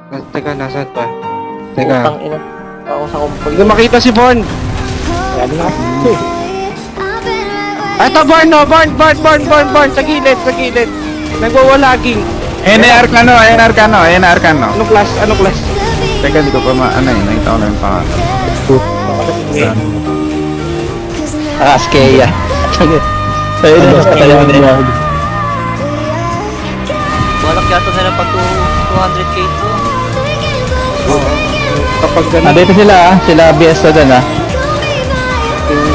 Teka, nasaan pa? Teka. Utang ina. Ako sa kumpul. Hindi makita si Born. Sabi nga. Ito, Born, no? Born. Sa gilid. Nagwawalaging. NR Arcano. Anong class? Teka, di ko pa nakita ko na yung pangalan. Askeya. Sa'yo na sa tayo nila. Balak yata nila pa 200k to. Kapag ganun, Dito sila BS na dun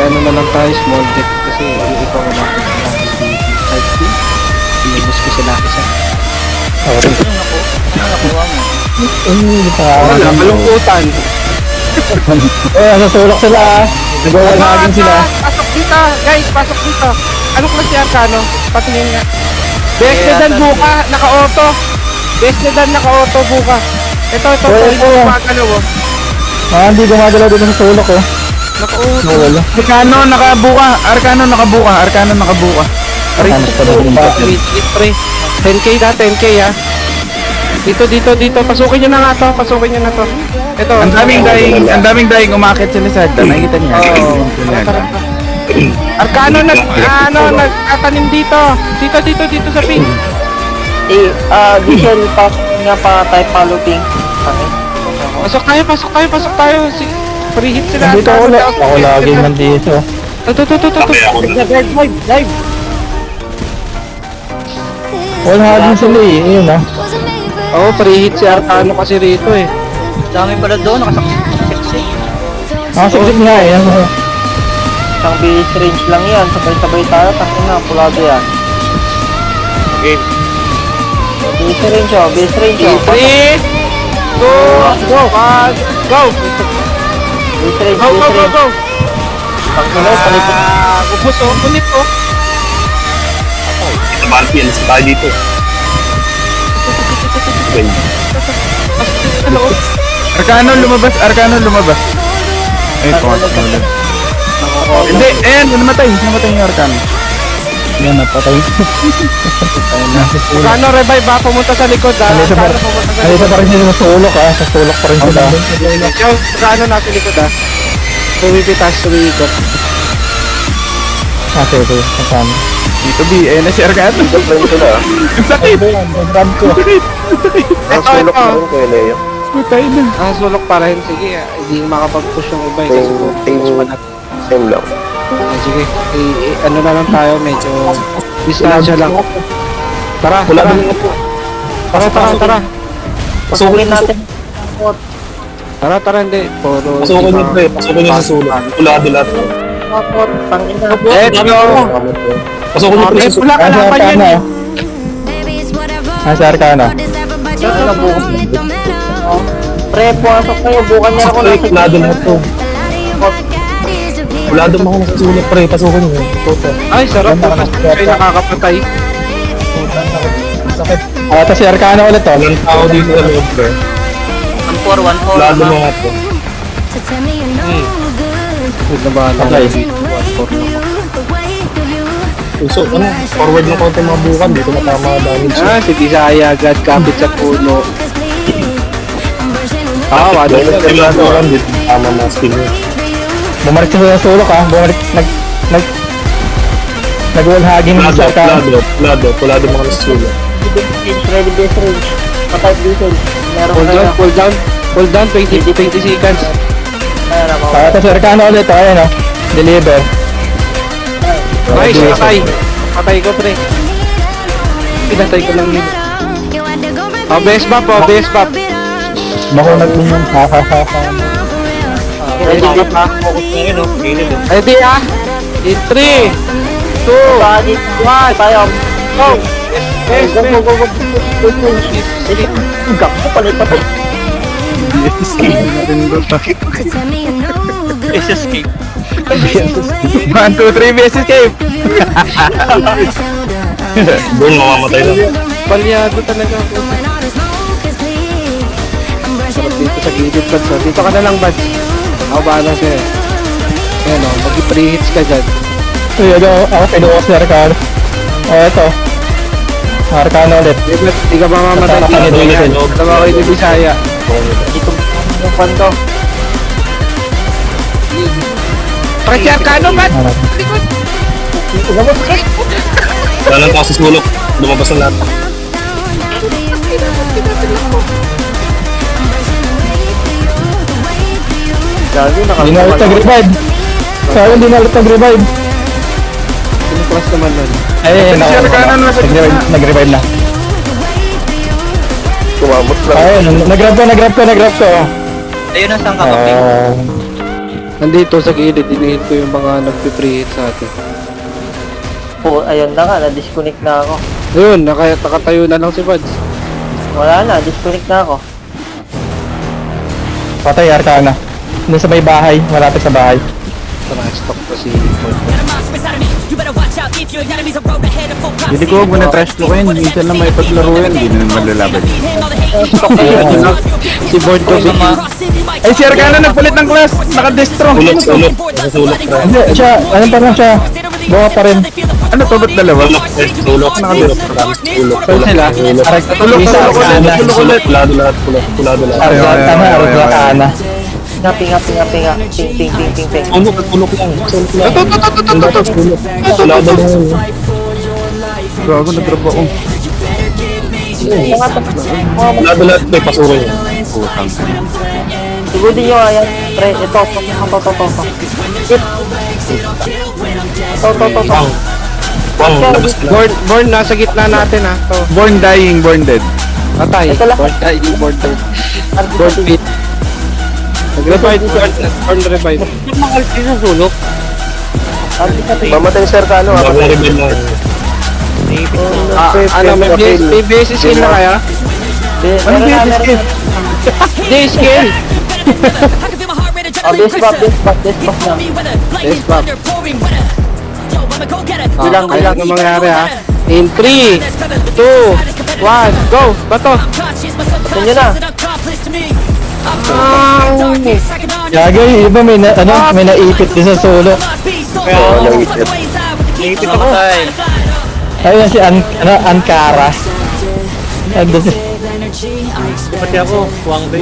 ano na lang tayo, small deck. Kasi ikaw ko na. Type 2. Pinibus ko sila isa. Ano nakuha mo? Wala, malungkutan. Nasusulok sila Nagwawalagin sila. Pasok dito, guys, pasok dito. Anong klase Arcano? Patingin nga. Best na dan buka, naka-auto. Buka. Ito, gumagalaw oh. Hindi gumagalaw dito sa sulok Naka-auto. Wala. Arcano nakabuka. Hanap pa daw yung battle. Wait, pre. 10k na, 10k ah. Dito. Pasukin nyo na to. Ito. Ang daming daing umakit sa Lizard. Nakikita niya. Oo. Arcano nagtatanim dito. Dito sa pin. Diesel pa nga pa type paluping. Pasok tayo. Preheat sila. Dito ako na. Ako lagi nandito. Ito. Dive. Wala din sila Yun Oo, preheat si Arcano kasi rito eh. Dami pala doon, nakasaksi. Siksik nga Isang base range lang yan. Sabay-sabay tayo. Takin na. Pulado yan. Okay. Base range 3, 2, 1, go! Base range. Go! Palipot. Ubus oh, punit oh. Ito Balpi, alis tayo dito. Arcano lumabas. Ay, pangalan. Hindi, ayan, namatay yung Arcano. Yan, napatay. Arcano revive ha, pumunta sa likod ha. Alisa pa rin sila sa sulok Sa sulok pa rin sila. Arcano nasa likod ha. Pumipitas, umiikot. Sige. Kasama. Dito B, ayan na si Arcano. Ang sakit. Grab ko. Ito. Putay na. Sulok pa rin. Sige, hindi makapag-push yung iba kasi push pa natin. Same lang. Sige, ano na lang tayo, medyo distansya lang. Tara. Pasukin natin. Tara, hindi. Puro Pasukin niyo pre, pasukin niyo sa sulok. Kulado lahat. Tapos, tangin na. Pasukin niyo pre sa sulok. Wala ka laban yan eh. Nasa Arcana. Pre, pumasok kayo. Bukan niya ako Pre, nasa kulado lahat to. Kulado mo ako sa sulok pre, pasukin niyo. Toto. Ay, sarap po. Ay, nakakapatay. Sakit. Ito si Arcana ulit Walang tao dito sa loob pre. 1-4. Kulado mo lahat to. Good na ba? Okay. So, forward ng konti mga bukan dito matama damage. Si Bisaya agad kapit sa puno. Wala. Kulado dito tama na skill niyo. Bumalik sila sa sulok Nag-wallhaging sa Arcana. Kulado mga sa sulok. Ready base range. Patay diesel. Meron Pull down, 20 seconds. Ito si Arcana ulit Deliver. Nice, patay ko pre. Pinatay ko lang yun. Best bump. Makunag din yung Ready ka pa? Ready ah? In 3, 2, 1, go! Yes. Gakpo palit pa. Escape. 1, 2, 3, BS escape. Doon mamamatay lang. Balyado talaga ako. Dito sa gilid, Bads. Dito ka na lang, Bads. Ako bahala sa'yo. Ayan o, mag-pre-hits ka dyan. Ako pinuwas ni Arcana. Ito. Arcana ulit. Hindi ka mamamatay Arcana dito. ulit. Dalawa kayo ni Bisaya. Dito yung kwento. Kasi Arcano, man! Wala lang kasi sulok. Lumabas na lahat. Gago, Hindi na ulit nag-revive. Sayang hindi na ulit nag-revive. Sinuklas naman nun. Ay, Si Arcana nasa gitna. nag-revive na. Kumamot lang. Ayun, nag-grab ko. Ayun na saan ka pa, Ping? Nandito sa gilid, dinihit ko yung mga nagpipreheat sa atin. Po, ayun na nga, na-disconnect na ako. Ayun, nakatayo na lang si Pads. Wala na, disconnect na ako. Patay, Arcana. Doon sa may bahay, malapit sa bahay. Stock pa si Hindi ko huwag mo na trash talkin. Minsan lang may paglaro yan. Hindi na naman lalaban. Si Board ko Ay, si Arcana nagpalit ng class. Naka-destro. Sulok. Hindi, siya, ano pa lang siya. Buka pa rin. Ano to? Ba't dalawa? Sulok. Naka-destro. sila. Tulok Arcana. ulit. Arcana. Pinga. Ping. Tulok lang. Gago, nag-drop ako. Lahat may pasuro yun. Siguro din yung ayan. Pre, ito. Wang, labas na. Born, nasa gitna natin ha. To. Born dying, born dead. Patay. Ito lang. Born tayo, born dead. Born fit. Nag-revive, born revive. Mamatay si Arcano. Bagong rebel na. May basic skill na kaya? Meron na. Hindi, skill! Base buff na. Base buff. Bilang. Kaya na mangyari ha. In 3, 2, 1, go! Bato! Ito nyo na. Gagay, iba may naipit din sa sulok. Naipit ako tayo. Ayun si Ankara. Ando si... Pati ako, Wang Bay.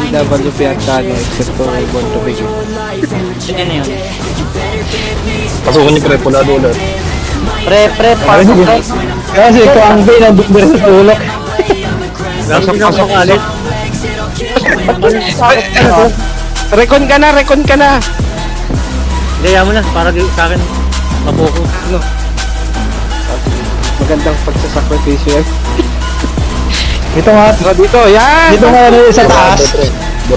WP Arcano except for Born to Begin. Yan yun. Pasukan ni Pre, pula doon. Pre, pasok pre. Kasi ikaw ang bay nandun din sa sulok. Pasok alit. Recon ka na! Gaya mo lang, para sa akin, mapokus. Ano? Magandang pagsasakripisyo yan. Ito nga, Dito, yan! dito nga sa taas.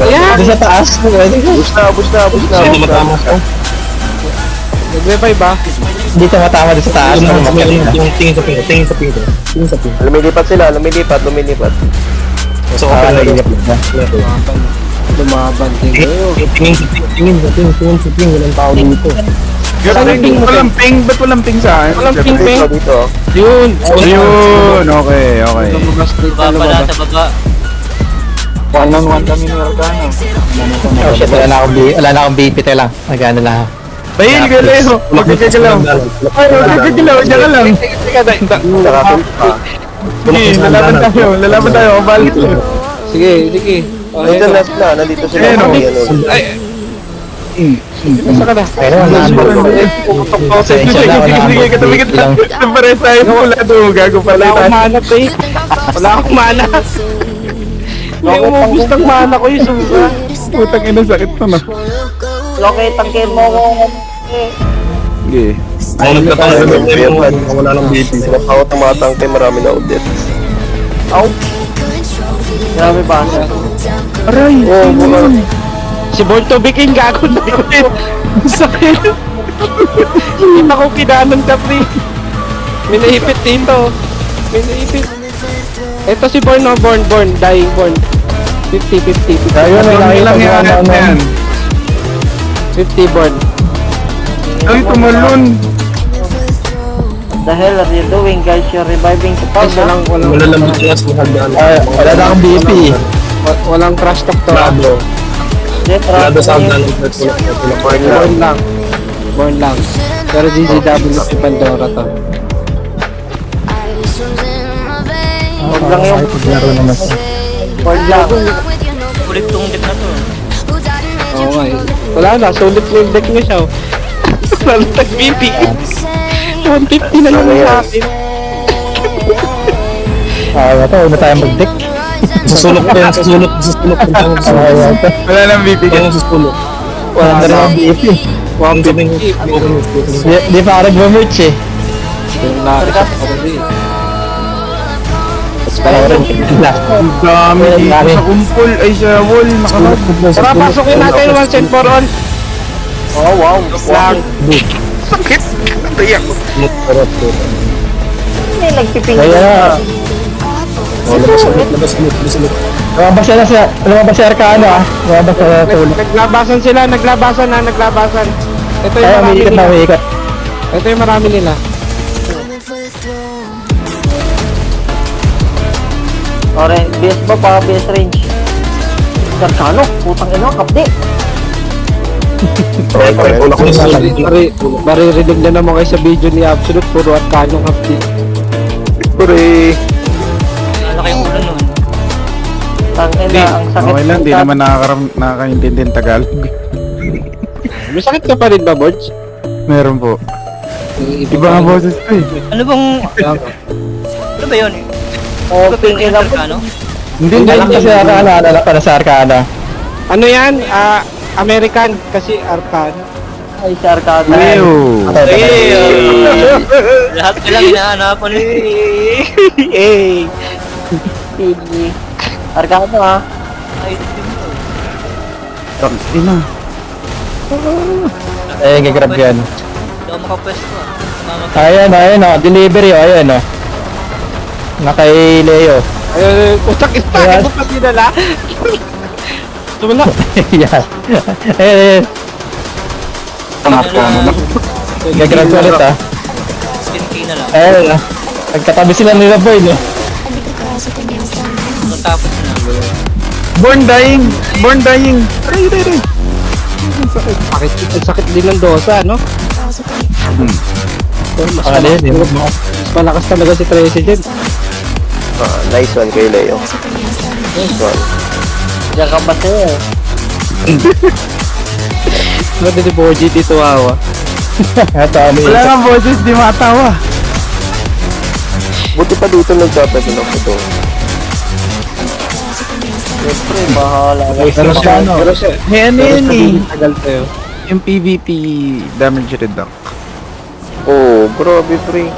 Yan! Dito sa taas. Sino matama ka? Nag-revive ba? Dito matama dito sa taas. Tingin sa pinto. Lumilipat sila, lumilipat. So, open na yun. Lumaban din kayo. Tingin sa ping. Walang tao dito. Walang ping. Ba't walang ping sa akin? Walang ping-ping. Yun! Ayun. Okay. Lumabas dito, Baba pala lumabas. sa baba. 1-on-1 kami ni Arcana. Oh shit, wala na akong BP tayo lang. Nagano lang ako. Bayin, galeo. Magkakagalaw. Ay, magkakagalaw. Diyan ka lang. Sige, lalaban tayo. Balik. Sige. Nandito sila. Nasa ka na? Ayun, Sige, katabi kita. Pare tayo pula doon. Gago pala. Wala akong mana. Hindi umubos ng mana ko yung suga. Putang ina, sakit to na. Lokate ang kill mo ko. Sige. Ako nagkatawa yung wala ng BP. Ako tumatangke, marami na audit. Grabe ba? Aray! Si Born to Begin gago na yun. Sakit. Hindi na ko kinanon ka, pre. May naipit dito. Ito si Born, no? Born. Dying Born. 50. Ayun, may Lang yan. 50 Born. Ay, tumalon! The hell are you doing guys? You're reviving the town, ha? Walang bigas na hagdan. wala na akong BP. Walang crash talk to. Prado. Prado sa hagdan. Born lang. Pero GGW si Pandora to. lang yung Paglaro naman siya. board lang. Ulit tong deck na to. Oo nga eh. Wala na, sulit na yung deck niya siya. Lalo tag-BP. 150 na lang sa akin. Ayaw to, huwag na tayo mag-deck. Susulok pa yan, susulok. Ayaw to. Wala nang bibigyan. Susulok. Wala na rin ang BP. 150. Di pa ako nag-merch eh. Yung nakakasap ako din. Ayaw rin. Dami dito sa kumpol. Ay, sa wall. Nakalab. Tara, pasukin natin once and for all. Oh, wow. Wow. Sakit! Tiyak! May nagpipingin Kaya na. lumabas siya na siya. Lumabas si Arcano ah. Lumabas sa tulog. Naglabasan sila, naglabasan. Ito yung Kaya marami umiikot na nila. umiikot. Ito yung marami nila. Ore, BS ba pa? BS range. Gargano, putang ina, kapdi. Maririnig na naman kayo sa video ni Absolute, puro at kanong hapdi. Hooray! Ano kayong ulo nun? Tang ina, ang sakit. Okay lang, di naman nakakaintindi ng Tagalog. May sakit ka pa rin ba, Borge? Meron po. Iba ang boses ko eh. Ano bang... Ano ba yun? Oh, pingin lang. Ano? Hindi, Alam ko si Arcano, alala ko na sa Arcano. Ano yan? American kasi Arcano. Ay, si Arcano. Ew. Lahat nilang hinahanapan eh. Sige. Arcano ha. Ay, dito. Tang ina. Eh, gagrab yan. Hindi ako makapwesto ah. Ayan oh, delivery oh, ayan oh. Na kay Leo. Utak isa, ito pa dinala. Tumala. Yan. Eh, gagrab ko ulit ah. 10k na lang. Ayan ah. Nagkatabi sila nila boy no. Natapos na. Born dying! Born dying! Aray, aray, aray! Sakit din ng dosa, no? Mas Ano yun eh. Mas malakas talaga si President. Nice one kay Leo. Nice one. Diyan ka ba sa'yo? Ano din ni Boji dito awa? Ito ano yun. Wala kang boses, di matawa. Buti pa dito nagpapasa ng ito. Siyempre, bahala. Pero siya ano. Pero siya, May ano yun eh. tagal tayo. Yung PvP damage reduct. Oh, grabe pre.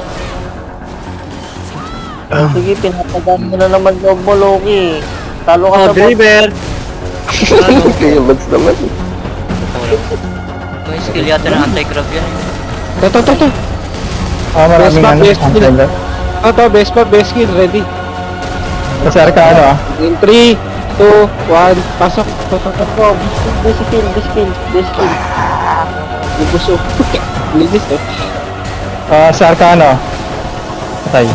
Oh, sige, pinapagaan mo na naman loob mo, Loki. Talo ka sa bot. Driver! Kaya bags naman. May skill yata ng anti-grab yan eh. To. Ah, maraming ano. Best kill. To, best kill, ready. Kasi Arcano ah. In 3, 2, 1, pasok. To. Biskill. Ibuso. Linis eh. Ah, si Arcano. Patay.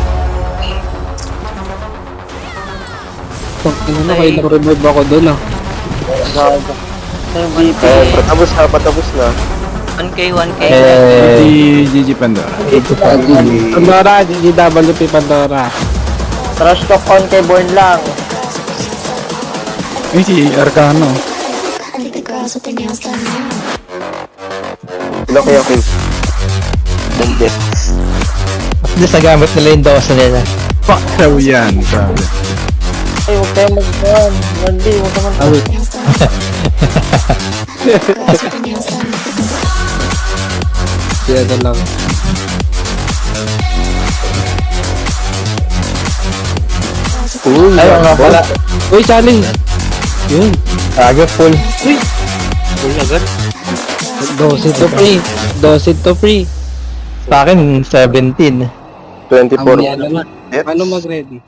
Ano na kayo nag-revive ako doon ah. Gago. MVP. Patapos na. 1k, 1k. GG Pandora. Pandora, GGWP Pandora. Trash talk on kay Born lang. Yung si Arcano. I think the girls with their nails done now. Sino kaya king? Hindi. At least nagamit nila yung dosa nila. Fuck daw yan, sabi. Ay, huwag kayo mag-gun. Randy, huwag naman. Nails done. Girls with their nails done. Siya na lang. Ayun nga pala. Uy, Charlie! Yun. Tago full. Full agad. Dosin to free. Sa akin, 17. 24. Naman. Paano mag-ready?